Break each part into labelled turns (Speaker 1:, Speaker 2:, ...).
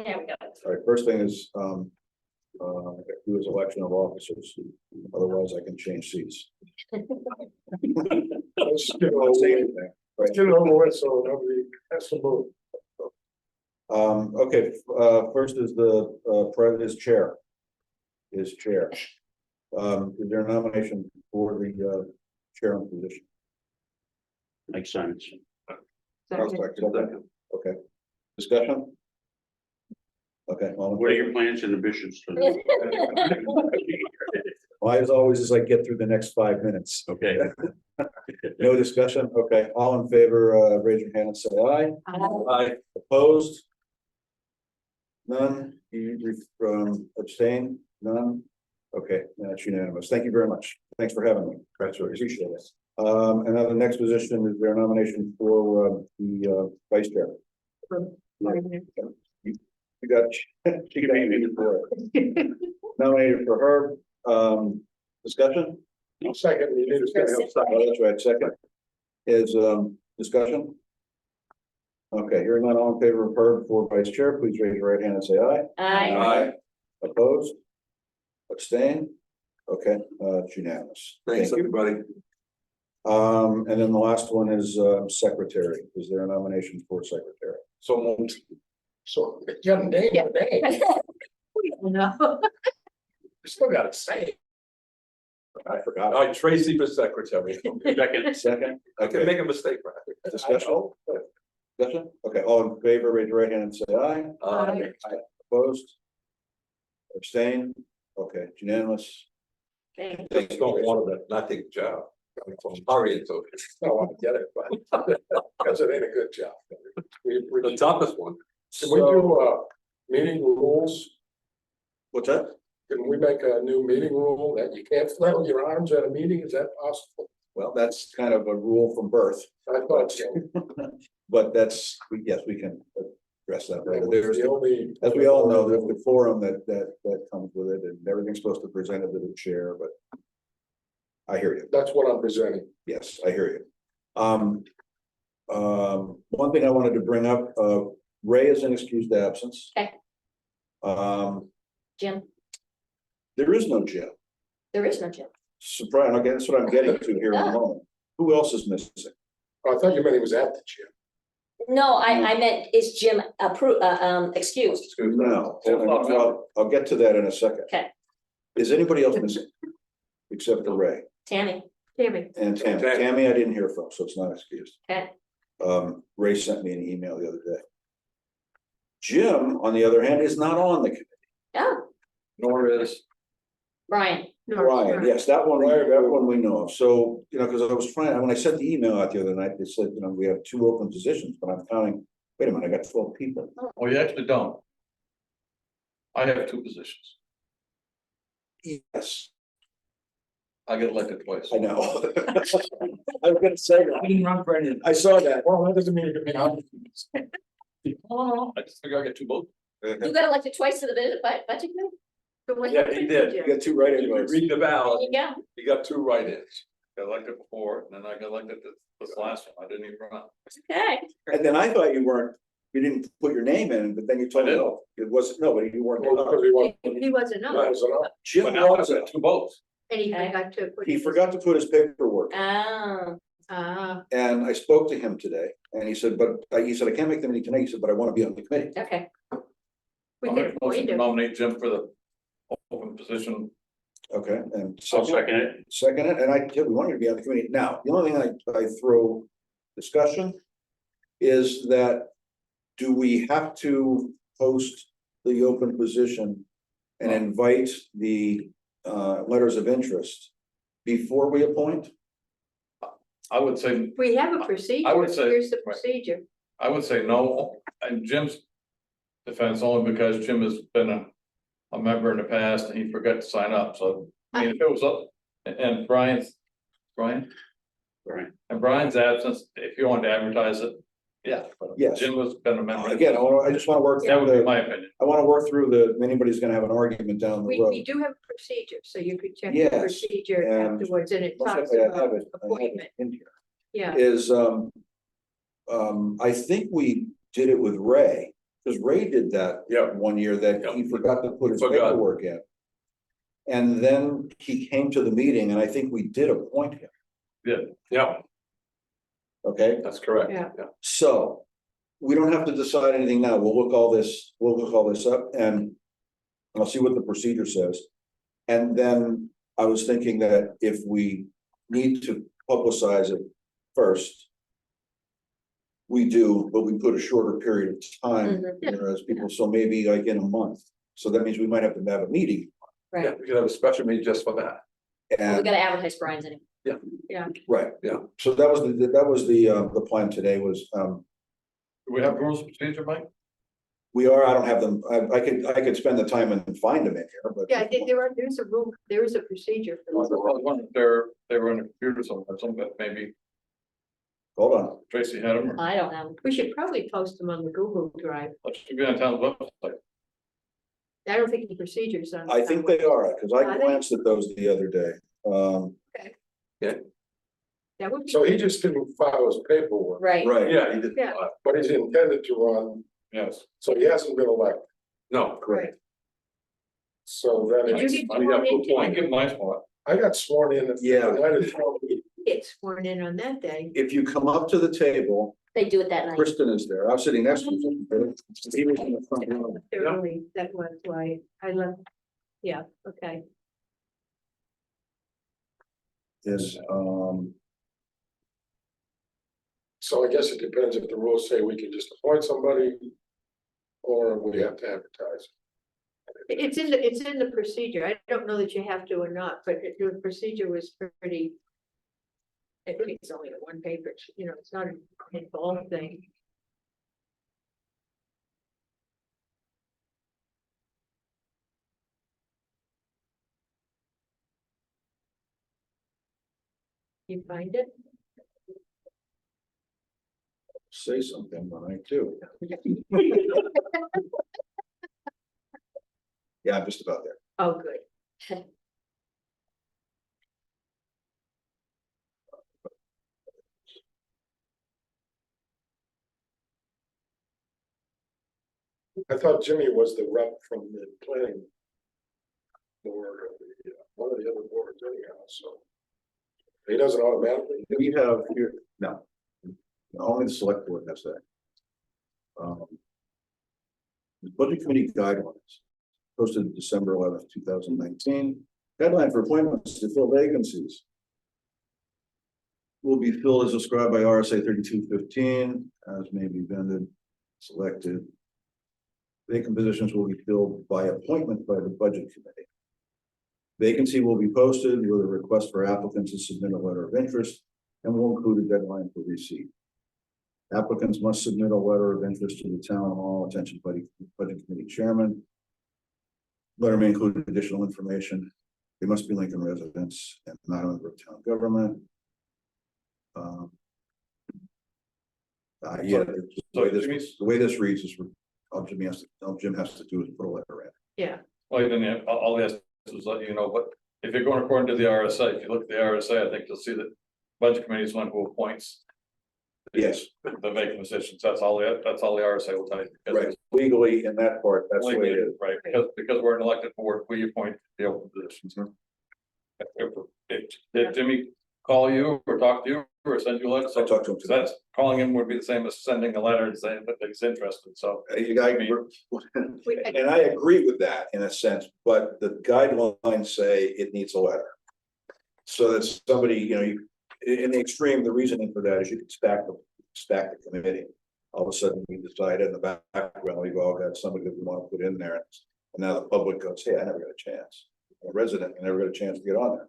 Speaker 1: There we go.
Speaker 2: All right, first thing is, do his election of officers, otherwise I can change seats.
Speaker 3: Let's get it
Speaker 2: Don't say
Speaker 3: over
Speaker 2: anything, right?
Speaker 3: with, so nobody has to move.
Speaker 2: Okay, first is the president's chair. His chair. Is there a nomination for the chairman position?
Speaker 4: Makes sense.
Speaker 2: Second. Okay, discussion? Okay,
Speaker 4: What are your plans and ambitions?
Speaker 2: Well, as always, as I get through the next 5 minutes.
Speaker 4: Okay.
Speaker 2: No discussion, okay, all in favor, raise your hand and say aye. Aye. Opposed? None, you abstain, none? Okay, that's unanimous, thank you very much, thanks for having me. Appreciate it. And then the next position is their nomination for the vice chair. You got, she got nominated for it. Nominated for her, discussion?
Speaker 3: Second, you need to get help.
Speaker 2: Oh, that's right, second. Is discussion? Okay, hearing none, all in favor of her for vice chair, please raise your right hand and say aye.
Speaker 1: Aye.
Speaker 2: Opposed? Abstain? Okay, it's unanimous.
Speaker 5: Thanks,
Speaker 2: Thank you.
Speaker 5: everybody.
Speaker 2: And then the last one is secretary. Is there a nomination for secretary?
Speaker 5: So moved.
Speaker 3: So, you got a name today,
Speaker 1: No.
Speaker 3: you still gotta say it.
Speaker 2: I forgot.
Speaker 5: All right, Tracy for secretary.
Speaker 4: Second.
Speaker 2: Second,
Speaker 5: I can
Speaker 2: okay,
Speaker 5: make a mistake, right?
Speaker 2: discussion, discussion, okay, all in favor, raise your right hand and say aye.
Speaker 1: Aye.
Speaker 2: Opposed? Abstain? Okay, it's unanimous.
Speaker 1: Thank
Speaker 5: Just don't want to not take a job. Sorry, it's okay.
Speaker 3: I want to get it, but because it ain't a good job.
Speaker 5: The toughest one.
Speaker 3: Can we do meeting rules?
Speaker 2: What's that?
Speaker 3: Can we make a new meeting rule that you can't flail your arms at a meeting? Is that possible?
Speaker 2: Well, that's kind of a rule from birth,
Speaker 3: I thought so.
Speaker 2: but that's, yes, we can address that later. There's,
Speaker 3: The only.
Speaker 2: as we all know, there's the forum that comes with it, and everything's supposed to present it to the chair, but I hear you.
Speaker 3: That's what I'm presenting.
Speaker 2: Yes, I hear you. One thing I wanted to bring up, Ray is in excused absence.
Speaker 1: Okay. Jim,
Speaker 2: There is no Jim.
Speaker 1: there is no Jim.
Speaker 2: Surprise, okay, that's what I'm getting to here in a moment. Who else is missing?
Speaker 3: Oh, I thought you meant he was at the gym.
Speaker 1: No, I meant, is Jim excused?
Speaker 2: No, I'll get to that in a second.
Speaker 1: Okay.
Speaker 2: Is anybody else missing? Except for Ray
Speaker 1: Tammy.
Speaker 2: and Tammy. Tammy, I didn't hear from, so it's not excused.
Speaker 1: Okay.
Speaker 2: Ray sent me an email the other day. Jim, on the other hand, is not on the committee.
Speaker 1: Oh,
Speaker 5: Nor is.
Speaker 1: Brian.
Speaker 2: Brian, yes, that one we know of. So, because I was trying, when I sent the email out the other night, they said, we have 2 open positions, but I'm counting, wait a minute, I got 12 people.
Speaker 6: Oh, you actually don't. I have 2 positions.
Speaker 2: Yes,
Speaker 6: I get elected twice.
Speaker 2: I know. I was gonna say that.
Speaker 6: didn't run for any.
Speaker 2: I saw that.
Speaker 3: Well, that doesn't mean you can make out.
Speaker 6: Oh, I just figure I get 2 votes.
Speaker 1: You got elected twice to the budget committee?
Speaker 5: Yeah, he did.
Speaker 2: You got 2 right
Speaker 5: If you
Speaker 2: anyways.
Speaker 5: read the
Speaker 1: There
Speaker 5: ballot,
Speaker 1: you go.
Speaker 5: you got 2 write-ins.
Speaker 6: Got elected before, and then I got elected this last one. I didn't even run.
Speaker 1: Okay.
Speaker 2: And then I thought you didn't put your name in, but then you told me, no, it wasn't, no, but you weren't.
Speaker 3: Because he wasn't.
Speaker 7: He wasn't
Speaker 3: That
Speaker 7: on,
Speaker 3: was enough.
Speaker 2: Jim
Speaker 6: But now I've
Speaker 2: was,
Speaker 6: got 2 votes.
Speaker 7: and he
Speaker 1: Okay.
Speaker 7: forgot to put.
Speaker 2: he forgot to put his paperwork.
Speaker 1: Oh,
Speaker 2: And I spoke to him today, and he said, he said, I can't make the meeting tonight. He said, but I want to be on the committee.
Speaker 1: okay.
Speaker 7: We
Speaker 6: I'll
Speaker 7: can
Speaker 6: make a motion
Speaker 7: appoint
Speaker 6: to
Speaker 7: him.
Speaker 6: nominate Jim for the open position.
Speaker 2: Okay, and
Speaker 4: I'll second it.
Speaker 2: second it, and we want you to be on the committee. Now, the only thing I throw discussion is that, do we have to post the open position and invite the letters of interest before we appoint?
Speaker 6: I would say,
Speaker 7: We have a procedure.
Speaker 6: I would say-
Speaker 7: Here's the
Speaker 6: right.
Speaker 7: procedure.
Speaker 6: I would say no, and Jim's defense only because Jim has been a member in the past and he forgot to sign up, so. I mean, if it was up, and Brian,
Speaker 4: Right.
Speaker 6: and Brian's absence, if you want to advertise it, yeah. but
Speaker 2: Yes.
Speaker 6: Jim has been a member.
Speaker 2: Again, I just want to work
Speaker 6: That would be
Speaker 2: through
Speaker 6: my opinion.
Speaker 2: I want to work through anybody's gonna have an argument down the
Speaker 7: We
Speaker 2: road.
Speaker 7: do have a procedure, so you could check the
Speaker 2: Yes,
Speaker 7: procedure
Speaker 2: and-
Speaker 7: afterwards, and it talks
Speaker 2: I have
Speaker 7: about
Speaker 2: it
Speaker 7: appointment,
Speaker 2: in here.
Speaker 7: yeah.
Speaker 2: Is, I think we did it with Ray, because Ray did that.
Speaker 3: Yeah.
Speaker 2: One year that he forgot to put his
Speaker 5: Forgot.
Speaker 2: paperwork in. And then he came to the meeting and I think we did appoint him,
Speaker 5: Yeah,
Speaker 2: okay?
Speaker 5: that's correct.
Speaker 7: Yeah.
Speaker 2: So, we don't have to decide anything now, we'll look all this up and I'll see what the procedure says. And then I was thinking that if we need to publicize it first, we do, but we put a shorter period of time,
Speaker 1: Mhm.
Speaker 2: you know, as people, so maybe like in a month. So that means we might have to have a meeting
Speaker 5: Yeah,
Speaker 1: Right,
Speaker 5: we could have a special meeting just for that.
Speaker 1: we
Speaker 2: and,
Speaker 1: gotta advertise Brian's anyway.
Speaker 2: right,
Speaker 5: Yeah.
Speaker 2: So that was the plan today was,
Speaker 6: Do we have rules of procedure, Mike?
Speaker 2: I don't have them, I could spend the time and find them in here, but.
Speaker 7: Yeah, there's a rule, there is a procedure
Speaker 6: I was
Speaker 7: for
Speaker 6: wondering if they were on a computer somewhere, something that maybe
Speaker 2: Hold on,
Speaker 6: Tracy had them, or
Speaker 1: I don't know.
Speaker 7: we should probably post them on the Google Drive.
Speaker 6: should be on town's website.
Speaker 7: I don't think the procedures on.
Speaker 2: I think they are, because I
Speaker 7: Are they?
Speaker 2: glanced at those the other day.
Speaker 7: That would be.
Speaker 3: So he just didn't file his paperwork,
Speaker 1: Right,
Speaker 2: Right.
Speaker 5: Yeah, he did.
Speaker 7: Yeah.
Speaker 3: but he's intended to run,
Speaker 6: Yes.
Speaker 3: so he hasn't been elected.
Speaker 5: No,
Speaker 7: Right.
Speaker 3: So then
Speaker 7: Did you
Speaker 3: it's,
Speaker 7: get
Speaker 5: Yeah,
Speaker 7: sworn
Speaker 5: good
Speaker 7: in?
Speaker 6: I
Speaker 5: point.
Speaker 6: give my spot.
Speaker 3: I got sworn in.
Speaker 2: Yeah.
Speaker 3: the night of the-
Speaker 7: Get sworn in on that day.
Speaker 2: If you come up to the table,
Speaker 1: they do it that night.
Speaker 2: Kristen is there, I was sitting next to him. He was in the front row.
Speaker 7: Early, that was why I left. Yeah, okay.
Speaker 2: Is,
Speaker 3: So I guess it depends if the rules say we can just appoint somebody. Or we have to advertise.
Speaker 7: It's in the procedure. I don't know that you have to or not, but the procedure was pretty. I think it's only a one paper, you know, it's not an involved thing. You find it?
Speaker 2: say something when I do. Yeah, I'm just about there.
Speaker 7: Oh, good.
Speaker 3: I thought Jimmy was the rep from the planning. Board or the, one of the other boards anyhow, so. He doesn't automatically.
Speaker 2: We have here, no. Only the select board has that. The budget committee guidelines, posted December 11th, 2019. Guideline for appointments to fill vacancies. Will be filled as described by RSA 3215, as may be vended, selected. Vacant positions will be filled by appointment by the budget committee. Vacancy will be posted with a request for applicants to submit a letter of interest and will include a deadline for receipt. Applicants must submit a letter of interest to the town hall, attention budget committee chairman. Letter may include additional information. They must be Lincoln residents and not a member of town government. Yeah, the way this reads is, all Jim has to do is put a letter in.
Speaker 7: Yeah,
Speaker 6: Well, even if, all he has to do is let you know, but if you're going according to the RSA, if you look at the RSA, I think you'll see that budget committee is one who appoints
Speaker 2: Yes,
Speaker 6: the vacant positions. That's all the RSA will tell you. because
Speaker 2: right. Legally, in that part, that's the way it is.
Speaker 6: Right, because we're an elected board, we appoint the open positions. Did Jimmy call you or talk to you or send you a letter?
Speaker 2: I talked to him today.
Speaker 6: That's, calling him would be the same as sending a letter and saying that he's interested, so.
Speaker 2: And I agree with that in a sense, but the guidelines say it needs a letter. So that somebody, you know, in the extreme, the reasoning for that is you could stack the committee. All of a sudden, we decided in the background, we've all got somebody that we want to put in there. And now the public goes, hey, I never got a chance. A resident, I never got a chance to get on there.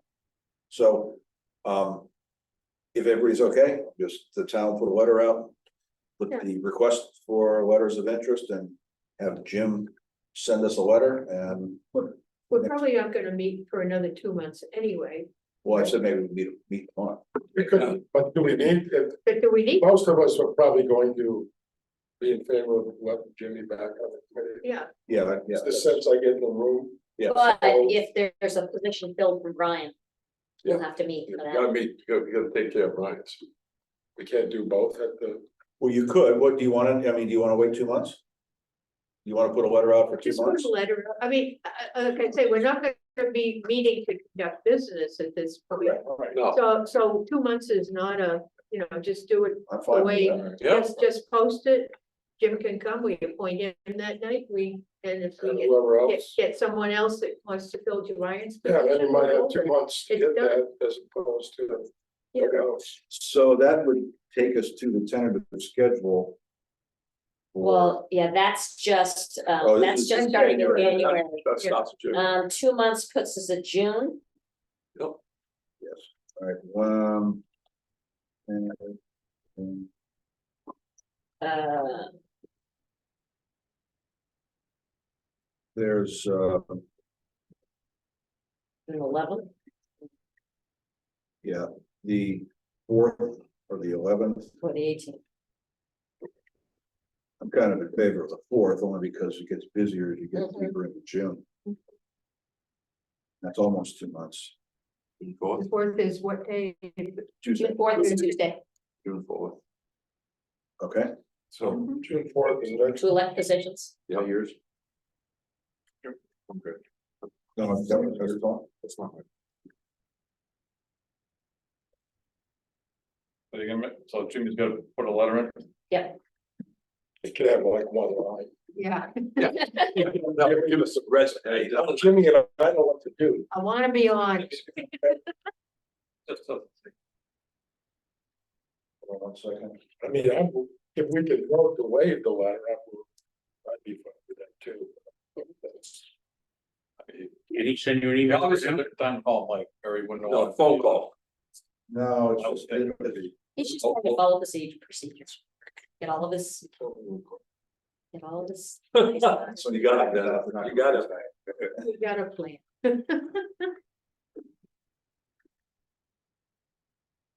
Speaker 2: So, if everybody's okay, just the town put a letter out. Put the request for letters of interest and have Jim send us a letter and,
Speaker 7: we're probably not gonna meet for another 2 months anyway,
Speaker 2: well, I said maybe we meet tomorrow.
Speaker 3: We could, but do we need,
Speaker 7: but do we need?
Speaker 3: most of us are probably going to be in favor of letting Jimmy back on the committee.
Speaker 7: Yeah,
Speaker 2: Yeah, yeah.
Speaker 3: It's the sense I get in the room.
Speaker 2: Yeah.
Speaker 1: But if there's a position filled for Brian, we'll have to meet
Speaker 3: You
Speaker 1: for
Speaker 3: gotta
Speaker 1: that.
Speaker 3: meet, you gotta take care of Brian's. We can't do both at the,
Speaker 2: Well, you could, what do you want to, I mean, do you want to wait 2 months? You wanna put a letter out for 2
Speaker 7: Just put
Speaker 2: months?
Speaker 7: a letter, I mean, like I say, we're not gonna be meeting to conduct business at this point.
Speaker 5: No,
Speaker 7: So 2 months is not a, you know, just do it,
Speaker 2: I'm fine with
Speaker 7: wait.
Speaker 2: that.
Speaker 5: yeah,
Speaker 7: just post it. Jim can come, we appoint him that night, and if we
Speaker 3: And
Speaker 7: get,
Speaker 3: whoever
Speaker 7: get,
Speaker 3: else,
Speaker 7: get someone else that wants to fill Ryan's.
Speaker 3: yeah, then you might have
Speaker 7: position,
Speaker 3: 2 months to
Speaker 7: It's
Speaker 3: get
Speaker 7: done.
Speaker 3: that as opposed to.
Speaker 7: Yeah.
Speaker 3: else.
Speaker 2: So that would take us to the tentative schedule. for-
Speaker 1: Well, yeah, that's just,
Speaker 2: Oh, this
Speaker 1: that's
Speaker 2: is
Speaker 1: just starting in
Speaker 5: January.
Speaker 1: January.
Speaker 5: that stops at June.
Speaker 1: 2 months puts us at June.
Speaker 2: Yes, all right, and
Speaker 1: Uh,
Speaker 2: there's,
Speaker 1: June 11th.
Speaker 2: yeah, the 4th or the 11th.
Speaker 1: or the 18th.
Speaker 2: I'm kind of in favor of the 4th, only because it gets busier as you get
Speaker 1: Mhm.
Speaker 2: deeper into June. That's almost 2 months.
Speaker 5: June fourth,
Speaker 7: The fourth is what day?
Speaker 2: Tuesday,
Speaker 1: June 4th is a Tuesday
Speaker 5: June fourth,
Speaker 2: okay?
Speaker 5: so,
Speaker 3: June 4th is next.
Speaker 1: to elect positions.
Speaker 5: yeah,
Speaker 2: Yours?
Speaker 5: I'm good.
Speaker 2: No, that's all.
Speaker 5: That's not right.
Speaker 6: So you're gonna, so Jimmy's gonna put a letter in,
Speaker 3: It could have like one line.
Speaker 7: Yeah,
Speaker 5: No, give us some rest, hey, you know,
Speaker 3: Jimmy and I know what to do.
Speaker 7: I wanna be on.
Speaker 6: just so.
Speaker 2: Hold on 1 second.
Speaker 3: I mean, if we could vote to waive the letter, I'd be fine with that too. That's-
Speaker 4: Did he send you an
Speaker 6: Yeah,
Speaker 4: email?
Speaker 6: obviously, the time call, like, Harry wouldn't know.
Speaker 5: no,
Speaker 6: what-
Speaker 5: phone call.
Speaker 2: No, it's just,
Speaker 1: He's just trying to follow procedures. Get all of this, get all of this.
Speaker 5: So you got it, you got it.
Speaker 7: We got a plan.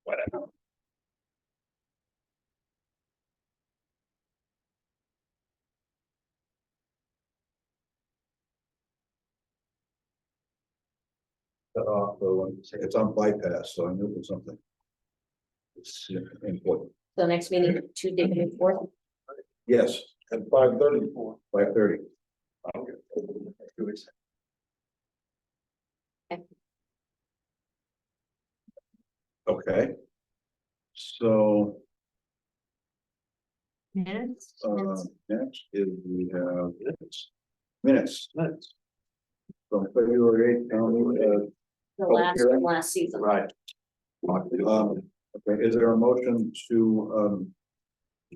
Speaker 6: Whatever.
Speaker 2: it's on bypass, so I knew it was something. It's important.
Speaker 1: So next meeting, Tuesday, June 4th.
Speaker 2: Yes,
Speaker 3: And 5:34.
Speaker 2: 5:30. Okay. So,
Speaker 7: Minutes?
Speaker 2: next is we have minutes. From February 8th,
Speaker 1: The last
Speaker 2: hearing.
Speaker 1: from last season.
Speaker 5: Right.
Speaker 2: okay, is there a motion to,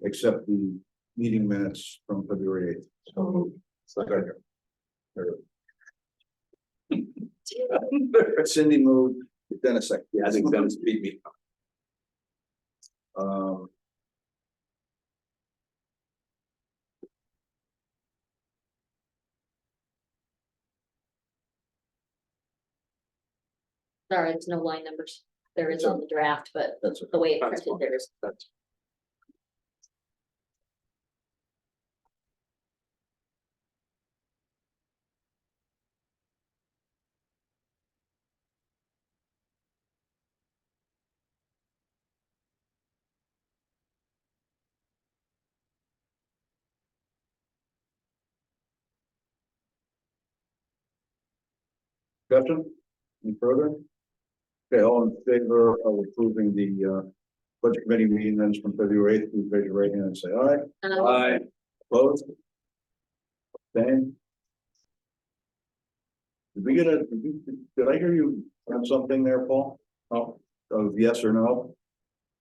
Speaker 2: accept the meeting minutes from February 8th? Cindy moved, Dennis second.
Speaker 5: Yeah, I think Dennis beat me.
Speaker 2: Um.
Speaker 1: Sorry, it's no line numbers. There is on the draft, but
Speaker 2: That's
Speaker 1: the way it
Speaker 5: That's
Speaker 1: printed, there is.
Speaker 5: That's,
Speaker 2: Discussion, any further? Okay, all in favor of approving the budget committee meeting minutes from February 8th, please raise your right hand and say aye.
Speaker 5: I,
Speaker 2: Opposed? Abstained? Did I hear you have something there, Paul?
Speaker 6: Oh,
Speaker 2: Of yes or no?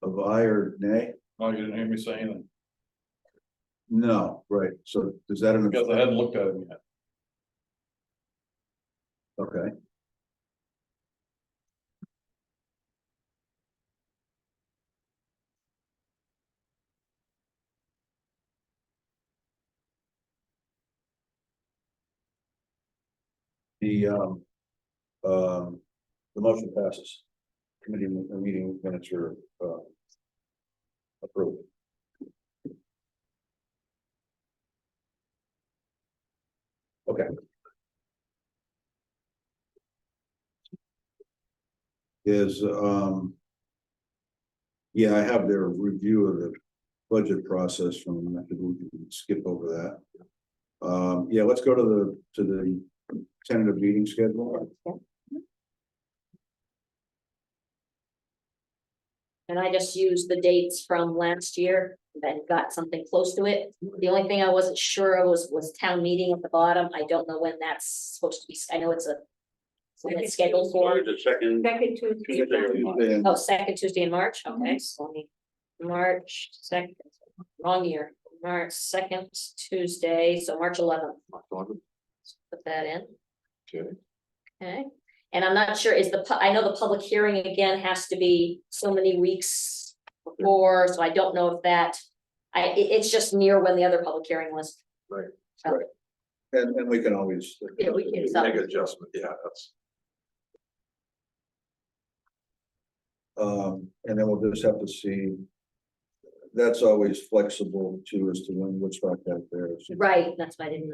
Speaker 2: Of aye or nay?
Speaker 6: no, you didn't hear me saying it,
Speaker 2: No, right, so does that?
Speaker 6: because I hadn't looked at it yet.
Speaker 2: Okay. The the motion passes. Committee meeting minutes are approved. Okay. Is yeah, I have their review of the budget process from, we can skip over that. Yeah, let's go to the tentative meeting schedule.
Speaker 1: And I just used the dates from last year and got something close to it. The only thing I wasn't sure of was town meeting at the bottom. I don't know when that's supposed to be. I know it's when it's scheduled for.
Speaker 4: The second.
Speaker 7: Second Tuesday.
Speaker 4: Tuesday of the month.
Speaker 2: Tuesday and-
Speaker 1: Oh, second Tuesday in March, okay, so let me, March second, wrong year, March second Tuesday, so March 11th. Put that in,
Speaker 3: Okay.
Speaker 1: okay, and I'm not sure, I know the public hearing again has to be so many weeks before, so I don't know if that. It's just near when the other public hearing was.
Speaker 2: And we can always.
Speaker 7: Yeah, we can.
Speaker 5: Make adjustment, yeah, that's.
Speaker 2: And then we'll just have to see. That's always flexible too, as to when Woodstock has theirs.
Speaker 1: Right, that's what I didn't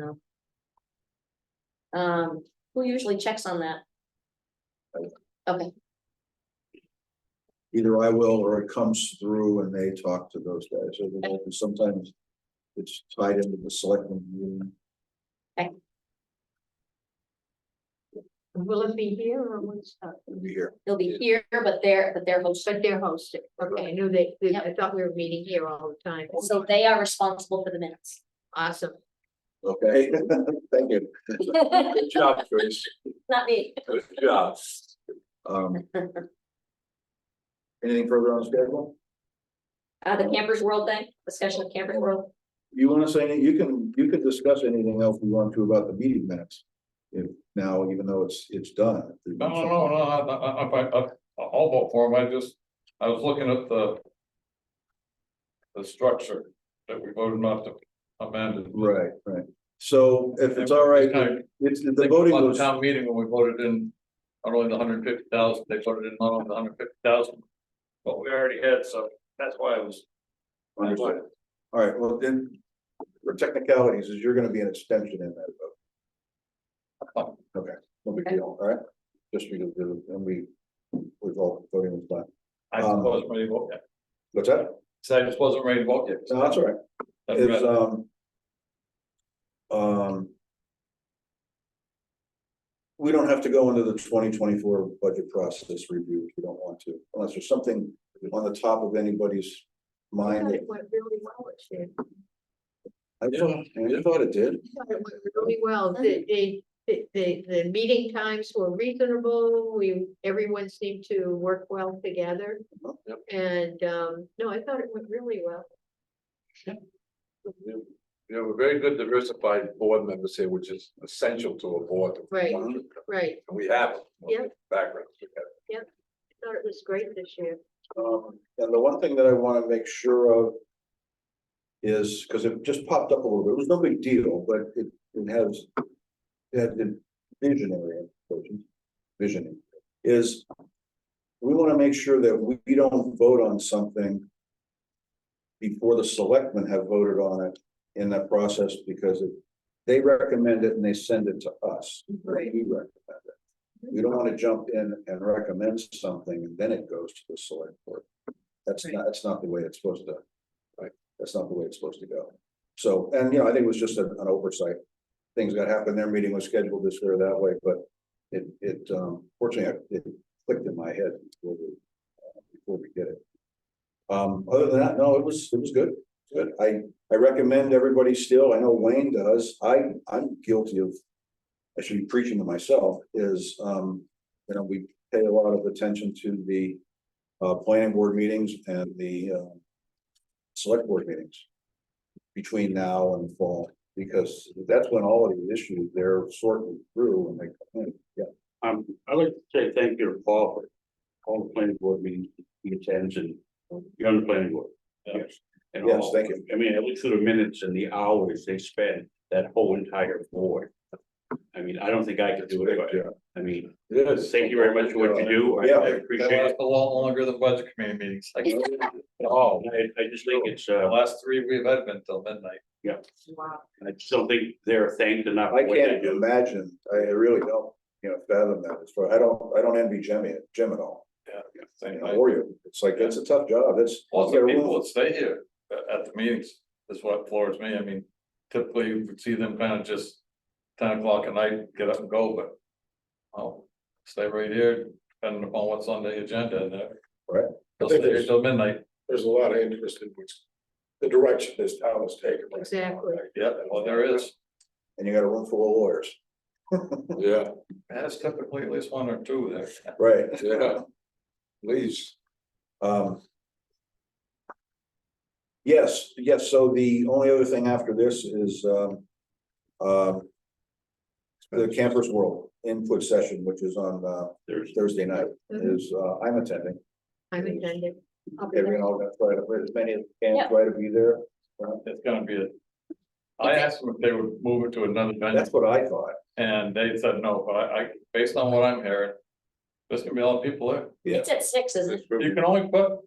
Speaker 1: know. Who usually checks on that? Okay,
Speaker 2: Either I will, or it comes through and they talk to those guys, so sometimes it's tied into the selectmen meeting.
Speaker 7: Will it be here or what's up?
Speaker 2: It'll be here.
Speaker 1: they'll be here, but they're hosting.
Speaker 7: But they're hosting. Okay, I knew I thought we were meeting here all the time.
Speaker 1: So they are responsible for the minutes.
Speaker 7: Awesome.
Speaker 2: Okay, thank you.
Speaker 5: Good job, Joyce.
Speaker 1: Not me.
Speaker 5: Good job.
Speaker 2: Anything further on schedule?
Speaker 1: The Campers World thing, discussion of Campers World.
Speaker 2: You wanna say, you can discuss anything else you want to about the meeting minutes. If now, even though it's done.
Speaker 6: No, I'll vote for him, I was looking at the structure that we voted not to amend.
Speaker 2: Right, right. So if it's all right, it's the voting
Speaker 6: On the
Speaker 2: was,
Speaker 6: town meeting when we voted in, not only the 150,000, they voted in not only the 150,000. But we already had, so that's why I was.
Speaker 2: understood. All right, well then, for technicalities, is you're gonna be an extension in that vote. Okay, no big deal, all right? Just because, and we've all voting was done.
Speaker 6: I just wasn't ready to vote yet.
Speaker 2: What's that?
Speaker 6: So I just wasn't ready to vote yet.
Speaker 2: No, that's all right.
Speaker 6: That's
Speaker 2: Is,
Speaker 6: right.
Speaker 2: we don't have to go into the 2024 budget process review if you don't want to, unless there's something on the top of anybody's
Speaker 7: I
Speaker 2: mind.
Speaker 7: thought it went really well this year.
Speaker 2: I thought it did.
Speaker 7: I thought it went really well. The meeting times were reasonable. Everyone seemed to work well together.
Speaker 5: Yep.
Speaker 7: And, no, I thought it went really well.
Speaker 5: You have a very good diversified board members here, which is essential to a board.
Speaker 7: Right. Right.
Speaker 5: And we have.
Speaker 7: Yep.
Speaker 5: Backgrounds.
Speaker 7: I thought it was great this year.
Speaker 2: And the one thing that I want to make sure of is, because it just popped up a little bit, it was no big deal, but it had the visioning, is we want to make sure that we don't vote on something before the selectmen have voted on it in that process, because they recommend it and they send it to us.
Speaker 7: Right.
Speaker 2: We recommend it. We don't want to jump in and recommend something and then it goes to the select board. That's not the way it's supposed to. Right. That's not the way it's supposed to go. So, and I think it was just an oversight. Things that happened, their meeting was scheduled this way or that way, but it fortunately it clicked in my head before we did it. Other than that, no, it was good. Good. I recommend everybody still, I know Wayne does, I'm guilty of, I should be preaching to myself, is, we pay a lot of attention to the planning board meetings and the select board meetings between now and fall, because that's when all of these issues, they're sorted through and they come in. Yeah.
Speaker 4: I'd like to say thank you to Paul for all the planning board meetings he attends, and you're on the planning board.
Speaker 6: Yes.
Speaker 4: And
Speaker 2: Yes,
Speaker 4: all-
Speaker 2: thank you.
Speaker 4: I mean, I look through the minutes and the hours they spend, that whole entire board. I mean, I don't think I could do it, but I mean, thank you very much for what you do. I
Speaker 2: Yeah.
Speaker 6: They
Speaker 4: appreciate
Speaker 6: last
Speaker 4: it.
Speaker 6: a lot longer than budget committee meetings.
Speaker 4: Oh, I just think it's,
Speaker 6: The last three we've had been till midnight.
Speaker 7: Wow.
Speaker 4: I just don't think they're thanked enough.
Speaker 2: I
Speaker 4: for what they
Speaker 2: can't
Speaker 4: do.
Speaker 2: imagine, I really don't, fathom that, as far, I don't envy Jim at all,
Speaker 6: Same
Speaker 2: or you, it's like, it's a tough job, it's.
Speaker 6: Well,
Speaker 2: you
Speaker 6: the
Speaker 2: gotta
Speaker 6: people
Speaker 2: rule-
Speaker 6: that stay here at the meetings is what floors me. I mean, typically you would see them kind of just 10 o'clock at night, get up and go, but. I'll stay right here, depending upon what's on the agenda and
Speaker 2: Right.
Speaker 6: They'll
Speaker 3: I think
Speaker 6: stay
Speaker 3: there's-
Speaker 6: till midnight.
Speaker 3: There's a lot of interest in which the direction this town is taking.
Speaker 7: Exactly.
Speaker 6: Yeah, well, there is.
Speaker 2: And you got a room full of lawyers.
Speaker 5: Yeah,
Speaker 6: That's typically at least one or two there.
Speaker 2: Right.
Speaker 5: yeah. Please.
Speaker 2: Um. Yes, so the only other thing after this is, the Campers World input session, which is on,
Speaker 4: There's,
Speaker 2: Thursday night,
Speaker 7: Mhm.
Speaker 2: is, I'm attending.
Speaker 7: I'm attending. I'll be there.
Speaker 2: Everyone all gonna try to, as many as can
Speaker 1: Yeah.
Speaker 2: try to be there.
Speaker 6: It's gonna be a. I asked them if they would move it to another venue
Speaker 2: That's what I thought.
Speaker 6: and they said no, but I, based on what I'm hearing. There's gonna be a lot of people there.
Speaker 2: Yeah.
Speaker 1: It's at 6, isn't it?
Speaker 6: You can only put,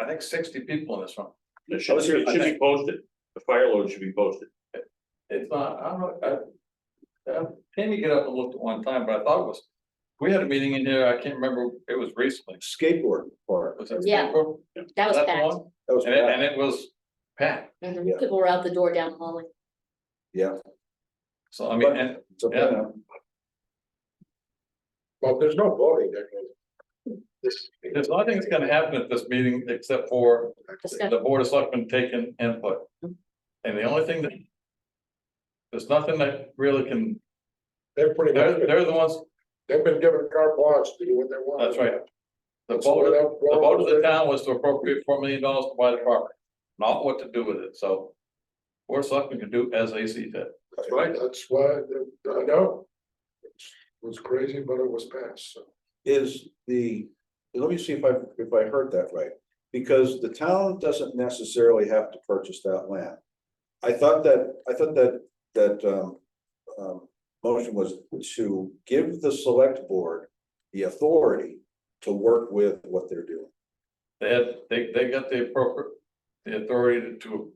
Speaker 6: I think 60 people in this room.
Speaker 4: it should be posted, the fire load should be posted.
Speaker 6: It's not, I don't know, can you get up and look at one time, but I thought it was. We had a meeting in here, I can't remember, it was recently.
Speaker 2: Skateboard park.
Speaker 6: Was it
Speaker 1: Yeah.
Speaker 6: April?
Speaker 1: That was
Speaker 6: Was the
Speaker 1: packed.
Speaker 6: one?
Speaker 2: That was,
Speaker 6: And it was packed,
Speaker 1: Mhm.
Speaker 2: Yeah.
Speaker 1: People were out the door down the hallway.
Speaker 2: yeah.
Speaker 6: so I mean, and
Speaker 2: So, you know,
Speaker 3: Well, there's no voting that goes. This.
Speaker 6: there's nothing that's gonna happen at this meeting except for
Speaker 1: Discuss-
Speaker 6: the board of selectmen taking input. And the only thing that. There's nothing that really can,
Speaker 3: They're pretty much,
Speaker 6: they're the ones,
Speaker 3: they've been given carte blanche to do what they want.
Speaker 6: that's right. The
Speaker 3: So
Speaker 6: vote,
Speaker 3: without-
Speaker 6: the vote of the town was to appropriate $4 million to buy the property, not what to do with it, so. Board of selectmen can do as they see fit.
Speaker 3: That's right, that's why, I know. It was crazy, but it was passed, so.
Speaker 2: is the, let me see if I heard that right. Because the town doesn't necessarily have to purchase that land. I thought that motion was to give the select board the authority to work with what they're doing.
Speaker 6: They got the authority to.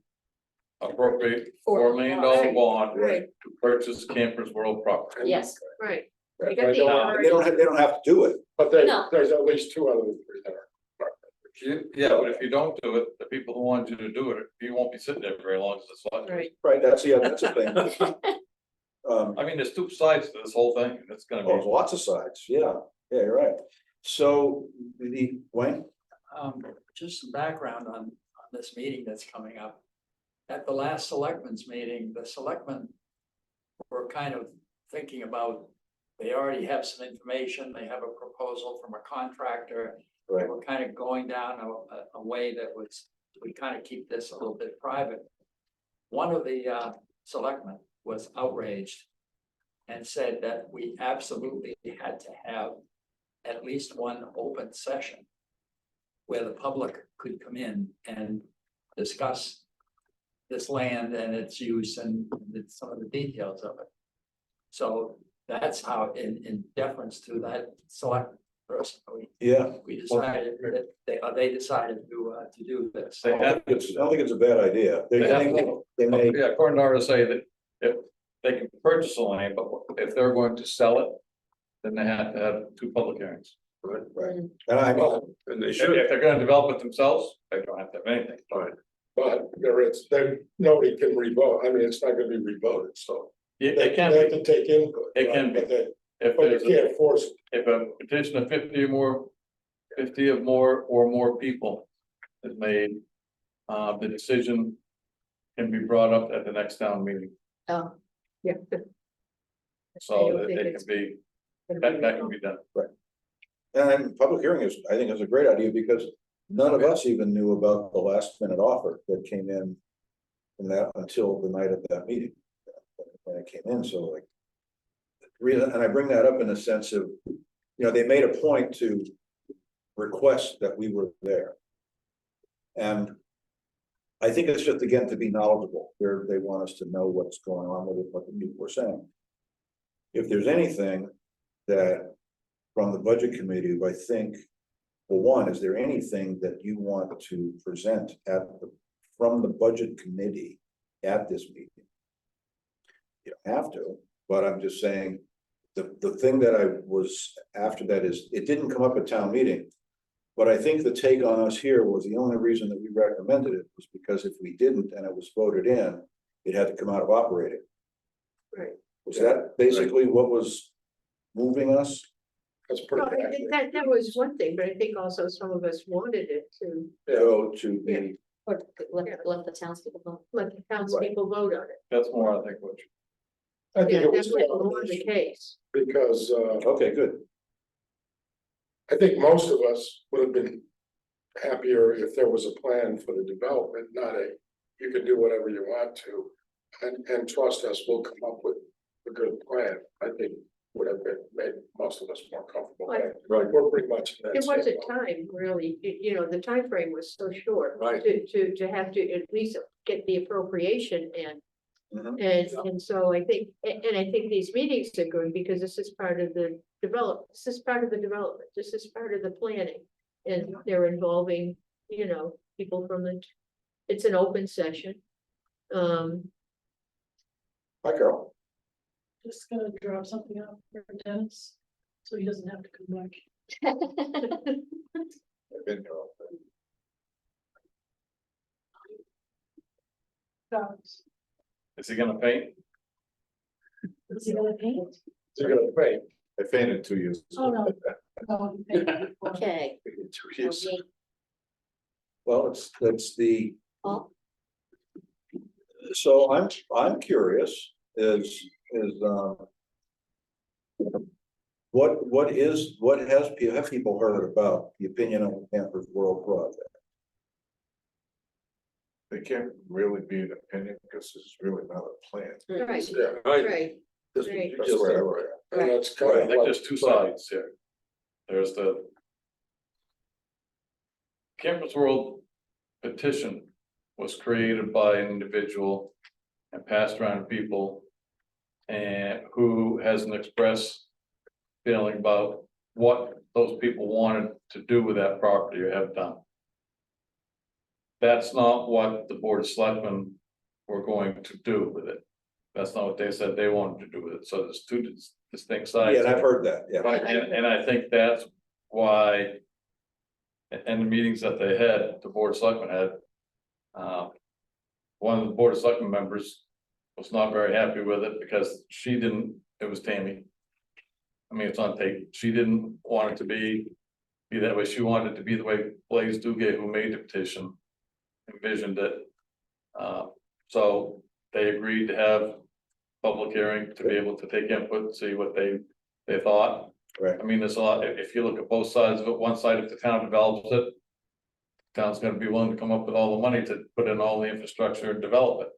Speaker 6: Appropriate
Speaker 1: For-
Speaker 6: $4 million
Speaker 7: Right.
Speaker 6: bond
Speaker 7: Right,
Speaker 6: to purchase Campers World property.
Speaker 1: Yes,
Speaker 7: right.
Speaker 3: Right,
Speaker 7: They got the
Speaker 3: right,
Speaker 2: They don't have to do it.
Speaker 3: But
Speaker 1: No.
Speaker 3: there's at least two out of the three that are.
Speaker 6: Yeah, but if you don't do it, the people who want you to do it, you won't be sitting there very long as it's like.
Speaker 7: Right,
Speaker 2: Right, that's the thing.
Speaker 6: I mean, there's two sides to this whole thing, and it's gonna
Speaker 2: Oh,
Speaker 6: be,
Speaker 2: lots of sides, yeah, you're right. So the, Wayne,
Speaker 8: Just some background on this meeting that's coming up. At the last selectmen's meeting, the selectmen were kind of thinking about, they already have some information, they have a proposal from a contractor. They
Speaker 2: right,
Speaker 8: were kind of going down a way that was, we kind of keep this a little bit private. One of the selectmen was outraged and said that we absolutely had to have at least one open session where the public could come in and discuss this land and its use and some of the details of it. So that's how, in deference to that select person,
Speaker 2: yeah.
Speaker 8: we decided that they decided to do this.
Speaker 6: they
Speaker 2: I
Speaker 6: have,
Speaker 2: don't think it's a bad idea. They may,
Speaker 6: yeah, according to RSA, that if they can purchase the land, but if they're going to sell it, then they have to have two public hearings.
Speaker 2: right, and I mean,
Speaker 3: Well, and they
Speaker 6: If
Speaker 3: should,
Speaker 6: they're gonna develop it themselves, they don't have to have anything.
Speaker 3: but nobody can revote, I mean, it's not gonna be revoted, so.
Speaker 6: It
Speaker 3: They
Speaker 6: can
Speaker 3: have
Speaker 6: be,
Speaker 3: to take input.
Speaker 6: It can
Speaker 3: right,
Speaker 6: be. if
Speaker 3: But you
Speaker 6: there's,
Speaker 3: can't force it.
Speaker 6: if a petition of 50 or more people is made, the decision can be brought up at the next town meeting,
Speaker 1: oh,
Speaker 7: yeah.
Speaker 6: so that they can be, that can be done.
Speaker 2: and public hearing is, I think is a great idea because none of us even knew about the last minute offer that came in from that until the night of that meeting. When it came in, so like. Reason, and I bring that up in the sense of, they made a point to request that we were there. And I think it's just, again, to be knowledgeable, they want us to know what's going on with it, what the people were saying. If there's anything that from the budget committee, I think, well, one, is there anything that you want to present from the budget committee at this meeting? You don't have to, but I'm just saying, the thing that I was after that is, it didn't come up at town meeting. But I think the take on us here was the only reason that we recommended it was because if we didn't and it was voted in, it had to come out of operating.
Speaker 7: Right.
Speaker 2: Was that basically what was moving us?
Speaker 3: That's
Speaker 7: No,
Speaker 3: pretty accurate.
Speaker 7: that was one thing, but I think also some of us wanted it to
Speaker 2: Go to the,
Speaker 1: Or let the townspeople know.
Speaker 7: let the townspeople vote on it.
Speaker 6: That's more, I think, what
Speaker 3: I think
Speaker 7: Yeah,
Speaker 3: it was
Speaker 7: that's
Speaker 3: a
Speaker 7: more the
Speaker 3: combination,
Speaker 7: case.
Speaker 3: because,
Speaker 2: okay, good.
Speaker 3: I think most of us would have been happier if there was a plan for the development, not a, you can do whatever you want to. And trust us, we'll come up with a good plan, I think would have made most of us more comfortable.
Speaker 7: Right.
Speaker 3: We're pretty much in that.
Speaker 7: There wasn't
Speaker 3: same boat.
Speaker 7: time really, the time frame was so short.
Speaker 3: Right.
Speaker 7: To have to at least get the appropriation in.
Speaker 2: Mhm.
Speaker 7: And so I think, and I think these meetings are good because this is part of the development, this is part of the planning. And they're involving, people from it's an open session.
Speaker 2: Hi, Carol.
Speaker 9: Just gonna drop something off for Dennis, so he doesn't have to come back.
Speaker 3: I've been there all day.
Speaker 9: Dogs.
Speaker 6: is he gonna paint?
Speaker 9: Is he gonna paint?
Speaker 3: You're gonna pay.
Speaker 5: I fainted 2 years.
Speaker 9: Oh, no. No, he painted before.
Speaker 1: Okay.
Speaker 5: 2 years.
Speaker 1: Okay,
Speaker 2: Well, that's the,
Speaker 1: Paul?
Speaker 2: so I'm curious, what have people heard about the opinion on the Campers World project?
Speaker 5: They can't really be an opinion because this is really not a plan.
Speaker 7: Right,
Speaker 3: Yeah,
Speaker 7: right,
Speaker 3: this
Speaker 7: Right.
Speaker 3: is just, and that's kind
Speaker 6: I
Speaker 3: of
Speaker 6: think
Speaker 3: what.
Speaker 6: there's two sides here. There's the Campus World petition was created by an individual and passed around to people and who has an express feeling about what those people wanted to do with that property or have done. That's not what the Board of Selectmen were going to do with it. That's not what they said they wanted to do with it. So there's two distinct sides.
Speaker 2: Yeah, and I've heard that, yeah.
Speaker 6: Right, and I think that's why. And the meetings that they had, the Board of Selectmen had. One of the Board of Selectmen members was not very happy with it because it was Tammy. I mean, it's on tape, she didn't want it to be that way, she wanted it to be the way Blaze Duguay, who made the petition, envisioned it. So they agreed to have public hearing to be able to take input and see what they thought.
Speaker 2: Right.
Speaker 6: I mean, there's a lot, if you look at both sides of it, one side, if the town develops it. the Town's gonna be willing to come up with all the money to put in all the infrastructure and develop it,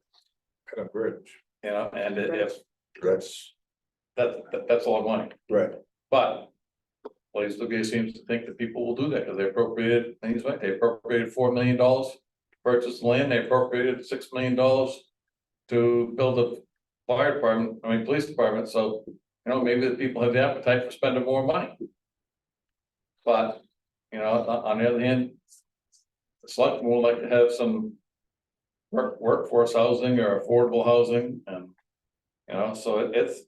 Speaker 5: Kind of bridge.
Speaker 6: and if,
Speaker 2: That's
Speaker 6: that's a lot of money.
Speaker 2: right.
Speaker 6: But Blaze Duguay seems to think that people will do that because they appropriated, and he's right, they appropriated $4 million to purchase land, they appropriated $6 million to build a fire department, police department, so, maybe the people have the appetite for spending more money. But, on the other hand, the select would like to have some workforce housing or affordable housing and, so it's,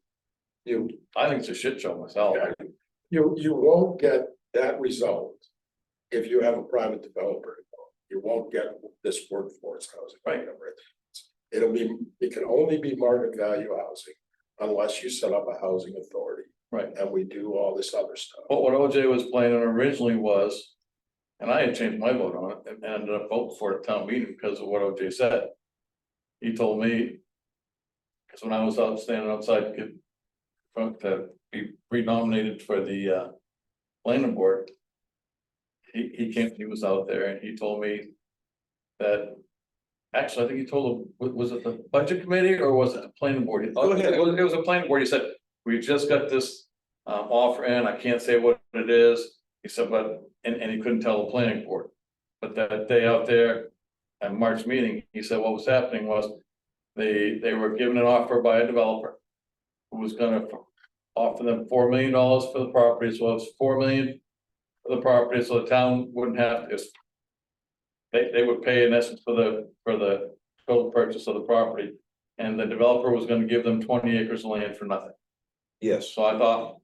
Speaker 6: I think it's a shit show myself.
Speaker 3: Yeah. You won't get that result if you have a private developer. You won't get this workforce housing.
Speaker 6: Right.
Speaker 3: It can only be market value housing unless you set up a housing authority.
Speaker 6: Right.
Speaker 3: And we do all this other stuff.
Speaker 6: But what OJ was planning originally was, and I had changed my vote on it and ended up voting for it at town meeting because of what OJ said. He told me, because when I was out standing outside to be renominated for the planning board. He was out there and he told me that. Actually, I think he told him, was it the budget committee or was it the planning board?
Speaker 2: Go ahead.
Speaker 6: It was a planning board. He said, we just got this offer in, I can't say what it is. He said, but, and he couldn't tell the planning board. But that day out there at March meeting, he said what was happening was they were given an offer by a developer who was gonna offer them $4 million for the property, so it's $4 million for the property, so the town wouldn't have to. They would pay in essence for the total purchase of the property, and the developer was gonna give them 20 acres of land for nothing.
Speaker 2: Yes,
Speaker 6: So I thought,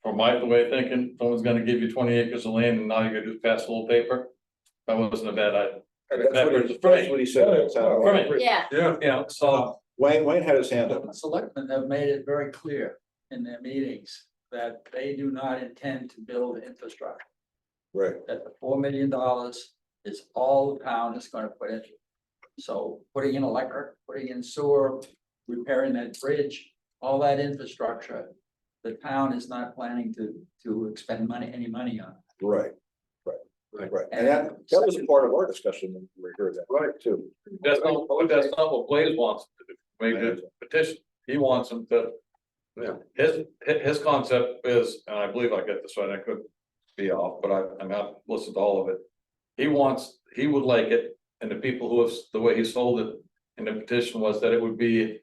Speaker 6: from the way of thinking, someone's gonna give you 20 acres of land and all you gotta do is pass a little paper. That wasn't a bad idea.
Speaker 2: That's what he said. at the town meeting.
Speaker 6: Right.
Speaker 1: Yeah,
Speaker 6: Yeah, so,
Speaker 2: Wayne had his hand up.
Speaker 8: The selectmen have made it very clear in their meetings that they do not intend to build infrastructure.
Speaker 2: Right.
Speaker 8: That the $4 million is all the town is gonna put into. So putting in electric, putting in sewer, repairing that bridge, all that infrastructure. The town is not planning to expend any money on.
Speaker 2: Right. And that was a part of our discussion when we heard that. Right, too.
Speaker 6: that's not what Blaze wants to do, make the petition, he wants them to.
Speaker 5: Yeah.
Speaker 6: His concept is, and I believe I get this right, I could be off, but I mean, I've listened to all of it. He would like it, and the people who have, the way he sold it in the petition was that it would be.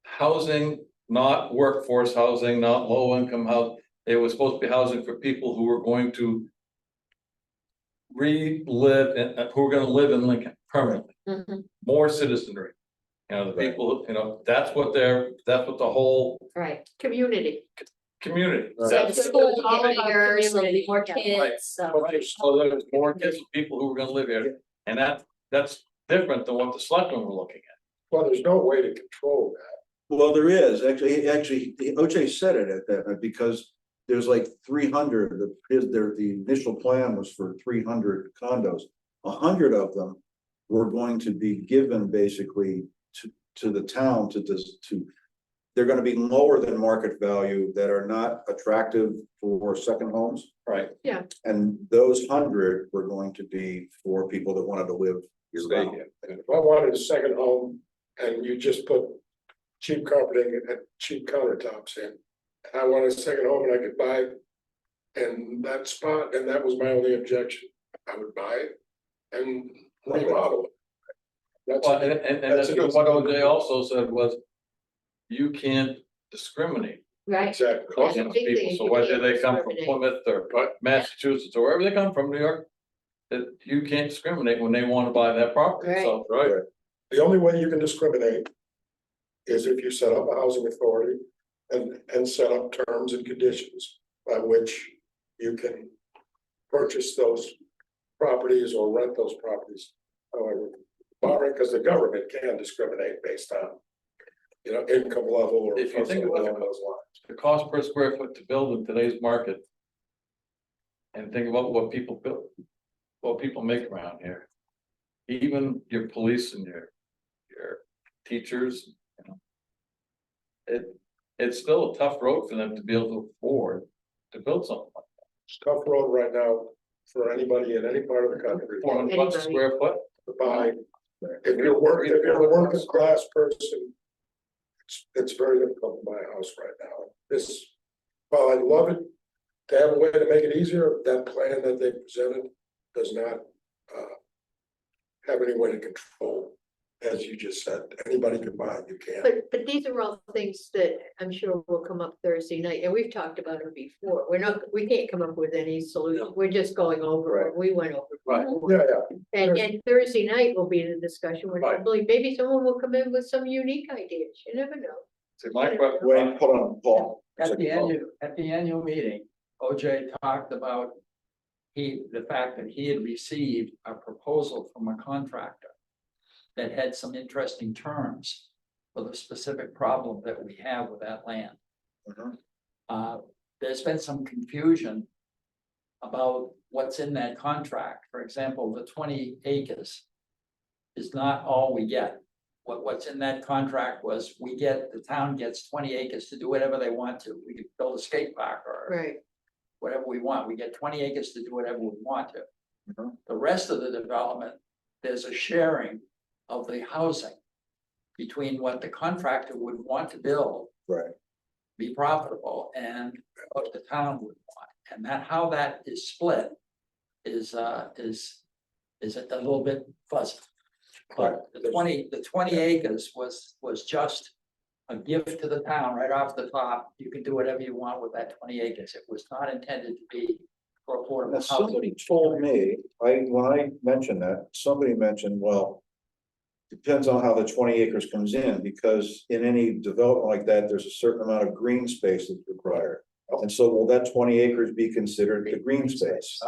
Speaker 6: Housing, not workforce housing, not low income housing, it was supposed to be housing for people who were going to. Relive and who are gonna live in Lincoln permanently,
Speaker 1: mhm,
Speaker 6: more citizenry. You know, the
Speaker 2: Right.
Speaker 6: people, you know, that's what the whole
Speaker 1: right.
Speaker 7: Community.
Speaker 6: community.
Speaker 2: Right.
Speaker 1: So the
Speaker 6: That's-
Speaker 1: school will
Speaker 7: all
Speaker 1: get
Speaker 7: about
Speaker 1: bigger, so there'll be more
Speaker 7: community, yeah.
Speaker 1: kids, so.
Speaker 6: Right, so there's more kids, people who are gonna live here, and that's different than what the selectmen were looking at.
Speaker 3: Well, there's no way to control that.
Speaker 2: Well, there is, actually, OJ said it at that, because there's like 300, the initial plan was for 300 condos. 100 of them were going to be given basically to the town to, they're gonna be lower than market value that are not attractive for second homes.
Speaker 6: Right.
Speaker 2: And those 100 were going to be for people that wanted to live year
Speaker 5: Stay
Speaker 2: round.
Speaker 5: here.
Speaker 3: And if I wanted a second home and you just put cheap carpeting and cheap countertops in. And I wanted a second home and I could buy it in that spot, and that was my only objection. I would buy it and remodel it. That's,
Speaker 6: Well, and
Speaker 3: That's
Speaker 6: that's what OJ also said was. You can't discriminate
Speaker 1: Right,
Speaker 3: exactly.
Speaker 7: That's
Speaker 6: against
Speaker 7: the big
Speaker 6: people,
Speaker 7: thing,
Speaker 6: so
Speaker 7: you
Speaker 6: whether
Speaker 7: can't
Speaker 6: they come from
Speaker 7: discriminate.
Speaker 6: Plymouth or Massachusetts or wherever they come from, New York. That you can't discriminate when they wanna buy that property, so.
Speaker 5: Right.
Speaker 3: The only way you can discriminate is if you set up a housing authority and set up terms and conditions by which you can purchase those properties or rent those properties. However, because the government can discriminate based on, you know, income level or
Speaker 6: If you think
Speaker 3: something
Speaker 6: about
Speaker 3: along
Speaker 6: it,
Speaker 3: those lines.
Speaker 6: the cost per square foot to build in today's market. And think about what people build, what people make around here. Even your police and your teachers, you know. It's still a tough road for them to be able to afford to build something like
Speaker 3: It's a tough road right now for anybody in any part of the country
Speaker 6: that. $400 a
Speaker 7: Anybody.
Speaker 6: square foot,
Speaker 3: to buy. If you're a working class person, it's very difficult to buy a house right now. This, while I'd love it to have a way to make it easier, that plan that they presented does not have any way to control. As you just said, anybody can buy it, you can't.
Speaker 7: But these are all things that I'm sure will come up Thursday night, and we've talked about it before. We can't come up with any solution. We're just going over what we went over.
Speaker 6: Right.
Speaker 7: before.
Speaker 3: Yeah,
Speaker 7: And Thursday night will be the discussion, where
Speaker 6: Right.
Speaker 7: hopefully maybe someone will come in with some unique ideas. You never know.
Speaker 6: see, my question.
Speaker 2: Wayne, hold on, Paul.
Speaker 8: At the annual meeting, OJ talked about the fact that he had received a proposal from a contractor that had some interesting terms for the specific problem that we have with that land.
Speaker 2: Mhm.
Speaker 8: There's been some confusion about what's in that contract. For example, the 20 acres is not all we get. What's in that contract was the town gets 20 acres to do whatever they want to. We could build a skate park or
Speaker 7: Right.
Speaker 8: whatever we want. We get 20 acres to do whatever we want to.
Speaker 2: Mhm.
Speaker 8: The rest of the development, there's a sharing of the housing between what the contractor would want to build,
Speaker 2: Right.
Speaker 8: be profitable, and what the town would want. And how that is split is a little bit fuzzy. But the 20 acres was just a gift to the town right off the top. You can do whatever you want with that 20 acres. It was not intended to be for
Speaker 2: Now,
Speaker 8: affordable housing.
Speaker 2: somebody told me, when I mentioned that, somebody mentioned, well. Depends on how the 20 acres comes in, because in any development like that, there's a certain amount of green space that's required. And so will that 20 acres be considered the green space?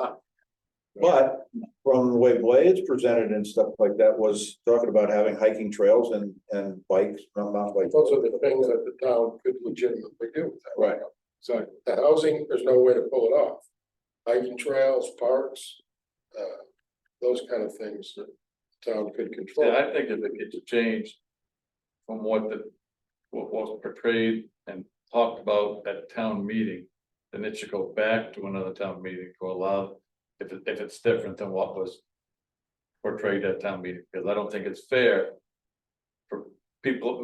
Speaker 2: But from the way Blades presented and stuff like that was talking about having hiking trails and bikes, mountain bikes.
Speaker 3: Those are the things that the town could legitimately do with that.
Speaker 2: Right.
Speaker 3: So the housing, there's no way to pull it off. Hiking trails, parks, those kind of things that the town could control.
Speaker 6: Yeah, I think if it gets changed from what was portrayed and talked about at town meeting, then it should go back to another town meeting to allow, if it's different than what was portrayed at town meeting, because I don't think it's fair for people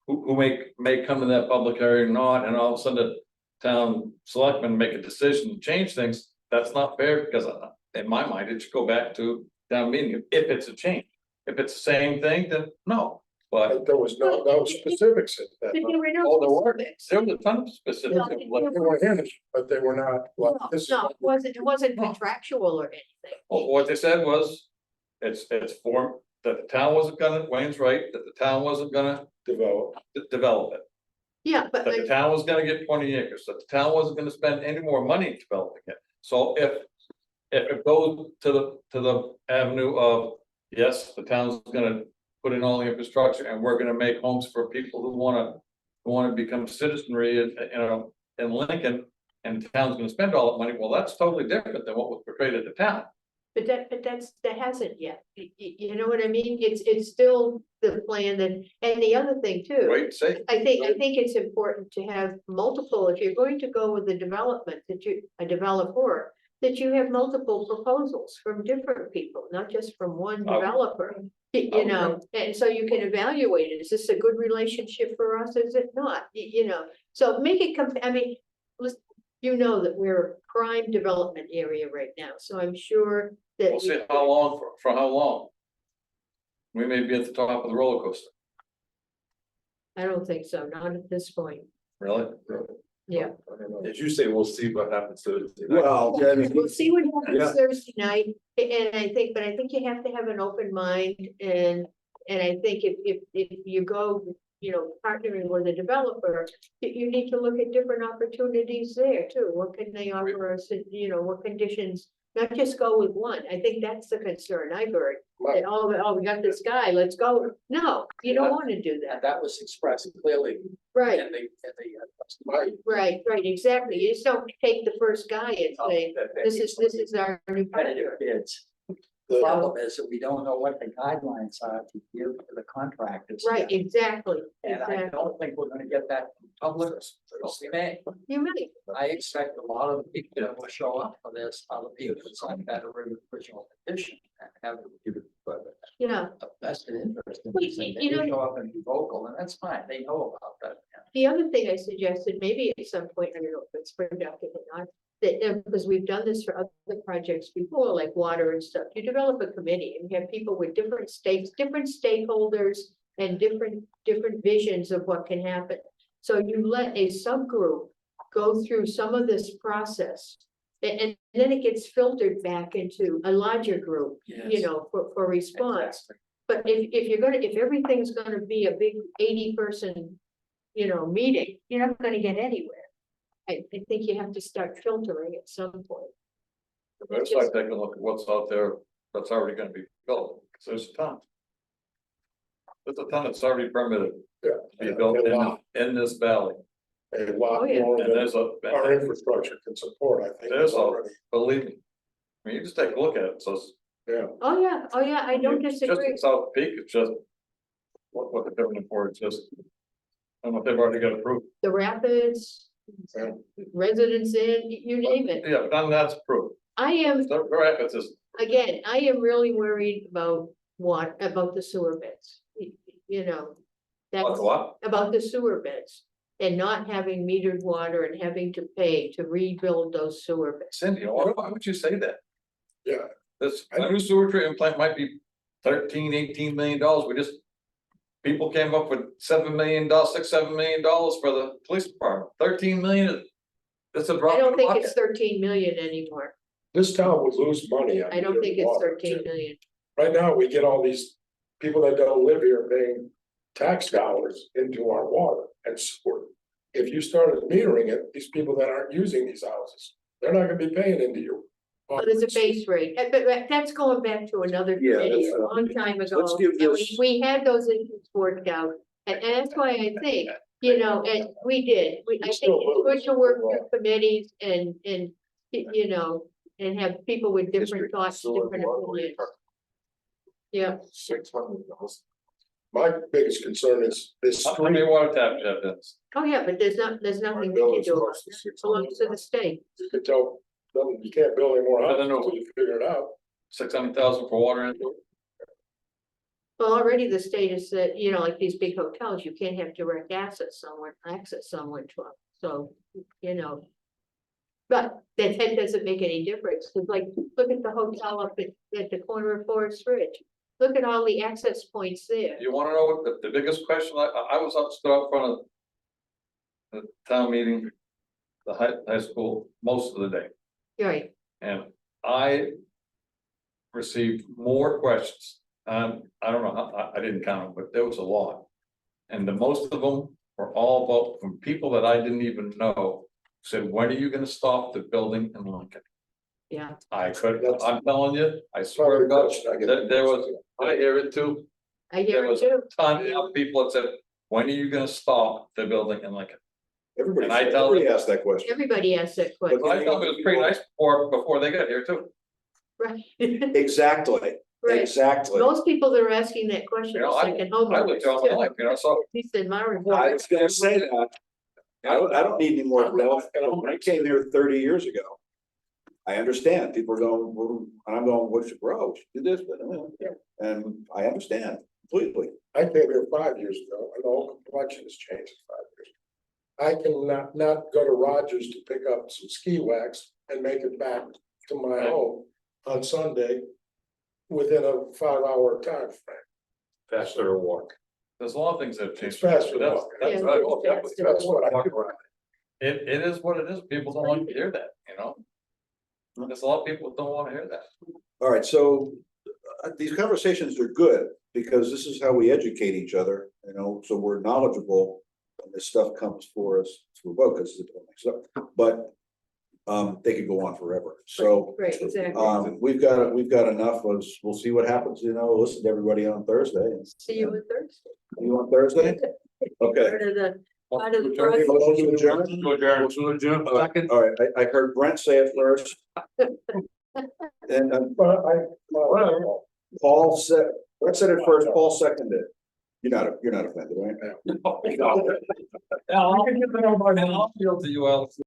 Speaker 6: who may come to that public area or not, and all of a sudden the town selectmen make a decision to change things. That's not fair, because in my mind, it should go back to town meeting if it's a change. If it's the same thing, then no, but.
Speaker 3: There was no specifics in that.
Speaker 7: But there were
Speaker 6: Oh, there
Speaker 7: no
Speaker 6: were,
Speaker 7: specifics.
Speaker 6: there was a ton of specifics.
Speaker 7: No,
Speaker 3: They were in it, but they were not, like,
Speaker 7: No,
Speaker 3: this is.
Speaker 7: no, it wasn't contractual or anything.
Speaker 6: What they said was, it's form, that the town wasn't gonna, Wayne's right, that the town wasn't gonna
Speaker 3: Develop.
Speaker 6: develop it.
Speaker 7: Yeah, but
Speaker 6: That the town was gonna get 20 acres, that the town wasn't gonna spend any more money developing it. So if it goes to the avenue of, yes, the town's gonna put in all the infrastructure and we're gonna make homes for people who wanna become citizenry, in Lincoln, and the town's gonna spend all that money, well, that's totally different than what was portrayed at the town.
Speaker 7: But that hasn't yet. You know what I mean? It's still the plan and the other thing too.
Speaker 6: Wait, say,
Speaker 7: I think it's important to have multiple, if you're going to go with a development, a developer, that you have multiple proposals from different people, not just from one developer. You know, and so you can evaluate it. Is this a good relationship for us? Is it not? You know, so make it I mean, you know that we're a prime development area right now, so I'm sure that.
Speaker 6: we'll see how long, for how long. We may be at the top of the roller coaster,
Speaker 7: I don't think so, not at this point.
Speaker 6: really?
Speaker 7: Yeah.
Speaker 3: I don't know.
Speaker 5: As you say, we'll see what happens Thursday night.
Speaker 2: Well, yeah, I mean,
Speaker 7: We'll see what happens
Speaker 2: Yeah.
Speaker 7: Thursday night, and I think you have to have an open mind, and I think if you go, you know, partnering with a developer, you need to look at different opportunities there too. What can they offer us, and, you know, what conditions, not just go with one. I think that's the concern I've heard. That, oh, we got this guy, let's go. No, you don't want to do
Speaker 8: And
Speaker 7: that.
Speaker 8: that was expressed clearly
Speaker 7: Right,
Speaker 8: in the.
Speaker 3: Right.
Speaker 7: right, exactly. You just don't take the first guy and say, this is our new
Speaker 8: Competitive
Speaker 7: partner.
Speaker 8: bids. The problem is that we don't know what the guidelines are to give to the contractors.
Speaker 7: Right, exactly,
Speaker 8: And I
Speaker 7: exactly.
Speaker 8: don't think we're gonna get that from public. We may.
Speaker 7: You may.
Speaker 8: I expect a lot of the people that will show up for this are the people that signed that original petition and have
Speaker 7: Yeah,
Speaker 8: a vested interest in
Speaker 7: Well,
Speaker 8: this. And
Speaker 7: you
Speaker 8: they
Speaker 7: know-
Speaker 8: show up and be vocal, and that's fine. They know about that.
Speaker 7: the other thing I suggested, maybe at some point, I don't know if it's productive or not, that, because we've done this for other projects before, like water and stuff, you develop a committee and you have people with different stakes, different stakeholders and different visions of what can happen. So you let a subgroup go through some of this process, and then it gets filtered back into a larger group, you know, for response. But if everything's gonna be a big 80-person, you know, meeting, you're not gonna get anywhere. I think you have to start filtering at some point.
Speaker 6: That's like taking a look at what's out there that's already gonna be built, because there's a ton. There's a ton that's already permitted
Speaker 3: Yeah.
Speaker 6: to be built in this valley,
Speaker 3: A lot
Speaker 7: Oh, yeah.
Speaker 3: more
Speaker 6: and
Speaker 3: than
Speaker 6: there's
Speaker 3: our infrastructure can support, I think.
Speaker 6: There's a-
Speaker 3: already.
Speaker 6: believe me. I mean, you just take a look at it, so it's.
Speaker 7: Oh, yeah, I don't
Speaker 6: Just
Speaker 7: disagree.
Speaker 6: at South Peak, it's just. What they're doing for, it's just. I don't know if they've already got approved.
Speaker 7: The Rapids,
Speaker 3: Yeah.
Speaker 7: Residence Inn, you name it.
Speaker 6: Yeah, but none of that's approved.
Speaker 7: I am,
Speaker 6: The Rapids is,
Speaker 7: again, I am really worried about about the sewer beds. You know, that's
Speaker 6: what?
Speaker 7: about the sewer beds and not having metered water and having to pay to rebuild those sewer beds.
Speaker 6: Cindy, why would you say that?
Speaker 3: Yeah.
Speaker 6: This, a new sewer treatment plant might be 13, 18 million dollars, we just. People came up with $7 million, $6-7 million for the police department, 13 million. That's a drop.
Speaker 7: I
Speaker 6: in
Speaker 7: don't
Speaker 6: the
Speaker 7: think
Speaker 6: bucket.
Speaker 7: it's 13 million anymore.
Speaker 3: This town would lose money. on
Speaker 7: I don't
Speaker 3: metered
Speaker 7: think it's
Speaker 3: water,
Speaker 7: 13
Speaker 3: too.
Speaker 7: million.
Speaker 3: Right now, we get all these people that don't live here paying tax dollars into our water and sewer. If you started metering it, these people that aren't using these houses, they're not gonna be paying into your
Speaker 7: So there's a base rate, but that's going back to another
Speaker 2: Yeah,
Speaker 7: committee a
Speaker 2: that's,
Speaker 7: long time ago.
Speaker 2: let's give
Speaker 7: And
Speaker 2: this-
Speaker 7: we had those issues worked out, and that's why I think, you know, and we did, I think it's good to work through committees and, you know, and have people with different thoughts, different opinions. Yeah,
Speaker 3: 600,000. My biggest concern is this
Speaker 6: How many
Speaker 3: street.
Speaker 6: water taps you have, Dennis?
Speaker 7: oh yeah, but there's nothing we
Speaker 3: bill
Speaker 7: can
Speaker 3: is
Speaker 7: do about
Speaker 3: close to
Speaker 7: it, it belongs to the state.
Speaker 3: You could tell, them you can't build any more
Speaker 6: I
Speaker 3: houses
Speaker 6: don't know.
Speaker 3: until you figure it out.
Speaker 6: 600,000 for water and.
Speaker 7: Well, already the state has said, you know, like these big hotels, you can't have direct access somewhere to them, so, you know. But that doesn't make any difference, cause like, look at the hotel up at the corner of Forest Ridge. Look at all the access points there.
Speaker 6: You wanna know what the biggest question, I was stood up front of. The town meeting, the high school, most of the day,
Speaker 7: Right,
Speaker 6: and I. Received more questions, I don't know, I didn't count them, but there was a lot. And the most of them were all about from people that I didn't even know, said, when are you gonna stop the building in Lincoln?
Speaker 7: yeah,
Speaker 6: I'm telling you, I swear to God, there was, I hear it too.
Speaker 7: I hear
Speaker 6: There
Speaker 7: it
Speaker 6: was
Speaker 7: too.
Speaker 6: ton of people that said, when are you gonna stop the building in Lincoln?
Speaker 2: Everybody,
Speaker 6: And I tell
Speaker 2: everybody asked that question.
Speaker 7: Everybody asks that question,
Speaker 6: Well, I thought it was pretty nice before they got here too.
Speaker 7: right?
Speaker 2: Exactly,
Speaker 7: Right,
Speaker 2: exactly.
Speaker 7: most people that are asking that question
Speaker 6: You know,
Speaker 7: are second
Speaker 6: I lived there all my
Speaker 7: homeowners,
Speaker 6: life, you know, so.
Speaker 7: at least in my
Speaker 2: I
Speaker 7: report.
Speaker 2: was gonna say that. I don't need any more bills. When I came here 30 years ago. I understand, people are going, well, and I'm going, what should grow, do this, but, and I understand completely.
Speaker 3: I came here 5 years ago, and the whole complexion has changed in 5 years. I can not go to Rogers to pick up some ski wax and make it back to my home on Sunday within a 5-hour time frame.
Speaker 4: Faster to walk.
Speaker 6: There's a lot of things that have
Speaker 3: It's
Speaker 6: changed.
Speaker 3: faster.
Speaker 6: But that's,
Speaker 3: than
Speaker 6: that's,
Speaker 3: walking.
Speaker 7: Yeah,
Speaker 3: That's what I could.
Speaker 6: it is what it is. People don't want to hear that, you know? There's a lot of people that don't want to hear that.
Speaker 2: All right, so these conversations are good because this is how we educate each other, you know, so we're knowledgeable. When this stuff comes for us to a vote, because it's stuff, but they could go on forever. So
Speaker 7: Right, exactly.
Speaker 2: we've got enough of, we'll see what happens, you know, listen to everybody on Thursday and
Speaker 7: See you on Thursday.
Speaker 2: see you on Thursday. Okay.
Speaker 7: Part of the
Speaker 2: Motion to adjourn?
Speaker 4: Motion to adjourn. Second.
Speaker 2: All right, I heard Brent say it first. And
Speaker 3: But
Speaker 2: Paul said, Brent said it first, Paul seconded it. You're not offended, right?
Speaker 6: I'll appeal to you, Al.